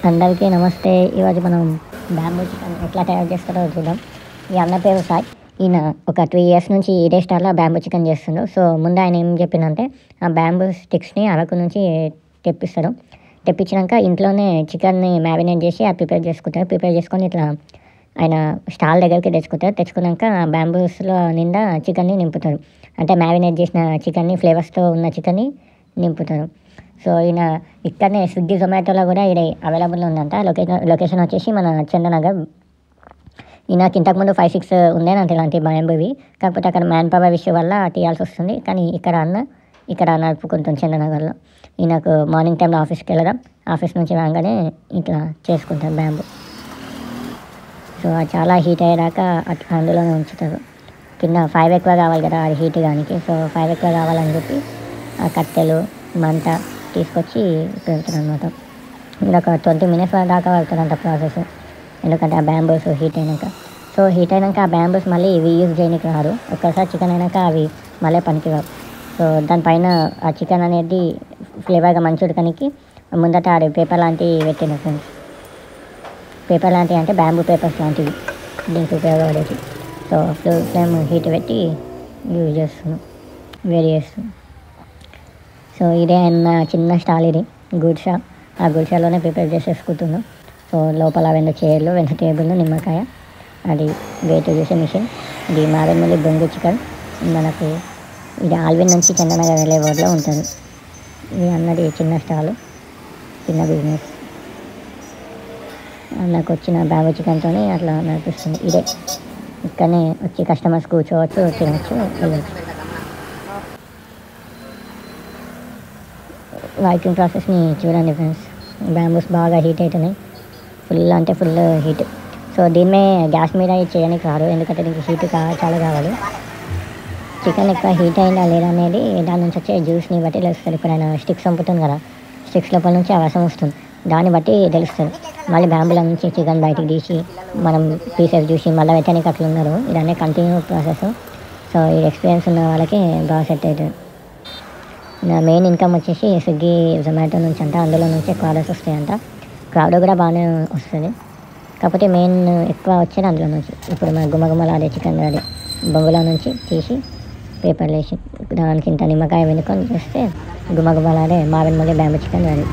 అందరికీ నమస్తే. ఈరోజు మనం బ్యాంబూ చికెన్ ఎట్లా తయారు చేస్తారో చూద్దాం. ఈ అన్న పేరు సాయి. ఈయన ఒక 3 ఇయర్స్ నుంచి ఇదే స్టైల్‌లో బ్యాంబూ చికెన్ చేస్తుండు. సో, ముందు ఆయన ఏం చెప్పిండంటే, ఆ బ్యాంబూ స్టిక్స్‌ని అరకు నుంచి తెప్పిస్తాడు. తెప్పించినాక ఇంట్లోనే చికెన్‌ని మ్యారినేట్ చేసి అది ప్రిపేర్ చేసుకుంటారు. ప్రిపేర్ చేసుకొని ఇట్లా ఆయన స్టాల్ దగ్గరికి తెచ్చుకుంటారు. తెచ్చుకున్నాక బ్యాంబూస్‌లో నిండా చికెన్‌ని నింపుతారు. అంటే మ్యారినేట్ చేసిన చికెన్‌ని ఫ్లేవర్స్‌తో ఉన్న చికెన్‌ని నింపుతారు. సో, ఈయన ఇక్కడనే స్విగ్గీ, జొమాటోలో కూడా ఈడ అవైలబుల్ ఉందంట. లొకేషన్ వచ్చేసి మన చందనగర్. ఈయనకి ఇంతకుముందు 5, 6 ఉండేనంట ఇలాంటి బ్యాంబూవి. కాకపోతే అక్కడ మ్యాన్ పవర్ ఇష్యూ వల్ల తీయాల్సి వస్తుంది. కానీ ఇక్కడ నడుపుకుంటుంది చందనగర్లో. ఈయనకు మార్నింగ్ టైంలో ఆఫీస్కి వెళ్ళడం, ఆఫీస్ నుంచి రాగానే ఇట్లా చేసుకుంటారు బ్యాంబూ. సో, అది చాలా హీట్ అయ్యేదాకా అందులోనే ఉంచుతారు. కింద 5 ఎక్కువ కావాలి కదా అది హీట్ కానికి. సో, 5 ఎక్కువ కావాలని చెప్పి ఆ కట్టెలు, మంట తీసుకొచ్చి పెడతారు అనమాట. ఇది ఒక 20 మినిట్స్ దాకా వెళ్తారంట ప్రాసెస్. ఎందుకంటే ఆ బ్యాంబూస్ హీట్ అయినాక. సో, హీట్ అయినాక ఆ బ్యాంబూస్ మళ్ళీ రీయూజ్ చేయడానికి రాదు. ఒక్కసారి చికెన్ అయినాక అవి మళ్ళీ పనికిరావు. సో, దానిపైన ఆ చికెన్ అనేది ఫ్లేవర్గా మంచి ఉడకనికి ముందట అది పేపర్ లాంటివి పెట్టిన ఫ్రెండ్స్. పేపర్ లాంటివి అంటే బ్యాంబూ పేపర్స్ లాంటివి దీనికి ఉపయోగపడేది. సో, ఫ్లేమ్ హీట్ పెట్టి యూజ్ చేస్తున్నాం, వేడి చేస్తున్నాం. సో, ఇదే అన్న చిన్న స్టాల్ ఇది, గుడిసె. ఆ గుడిసెలోనే ప్రిపేర్ చేసేసుకుంటున్నాం. సో, లోపల 2 చైర్లు, 2 టేబుల్లు, నిమ్మకాయ, అది వెయిట్ చేసే మిషన్. ఇది మారేడుమిల్లి బొంగు చికెన్. మనకు ఇది ఆల్విన్ నుంచి చందనగర్ వెళ్ళే రోడ్లో ఉంటుంది. ఇది అన్నది చిన్న స్టాలు, చిన్న బిజినెస్. నాకు వచ్చిన బ్యాంబూ చికెన్తో అట్లా నడిపిస్తుంది. ఇదే ఇక్కడనే వచ్చి కస్టమర్స్ కూర్చోవచ్చు, తినవచ్చు, వెళ్ళచ్చు. వర్కింగ్ ప్రాసెస్ని చూడండి ఫ్రెండ్స్. బ్యాంబూస్ బాగా హీట్ అవుతున్నాయి, ఫుల్ హీట్. సో, దీన్నే గ్యాస్ మీద చేయడానికి రాదు, ఎందుకంటే దీనికి హీట్ చాలా కావాలి. చికెన్ ఎక్కువ హీట్ అయిందా లేదా అనేది దాని నుంచి వచ్చే జ్యూస్ని బట్టి తెలుస్తుంది. ఇప్పుడు ఆయన స్టిక్స్ అమ్ముతుంది కదా, స్టిక్స్ లోపల నుంచి ఆ రసం వస్తుంది, దాన్ని బట్టి తెలుస్తుంది. మళ్ళీ బ్యాంబూల నుంచి చికెన్ బయటికి తీసి మనం పీసెస్ చూసి మళ్ళీ పెట్టడానికి అట్లా ఉన్నారు. ఇదన్నీ కంటిన్యూ ప్రాసెస్. సో, ఈ ఎక్స్పీరియన్స్ ఉన్న వాళ్ళకి బాగా సెట్ అవుతుంది. నా మెయిన్ ఇన్కమ్ వచ్చేసి స్విగ్గీ, జొమాటో నుంచి అంట. అందులో నుంచి ఎక్కువ ఆర్డర్స్ వస్తాయంట. క్రౌడ్ కూడా బాగానే వస్తుంది. కాకపోతే మెయిన్ ఎక్కువ వచ్చేది అందులో నుంచి. ఇప్పుడు మన గుమగుమలాడే చికెన్ అది బొంగులో నుంచి తీసి పేపర్లు వేసి దానికి ఇంత నిమ్మకాయ వెనుకొని చేస్తే గుమగుమలాడే మారేడుమిల్లి బ్యాంబూ చికెన్ అది.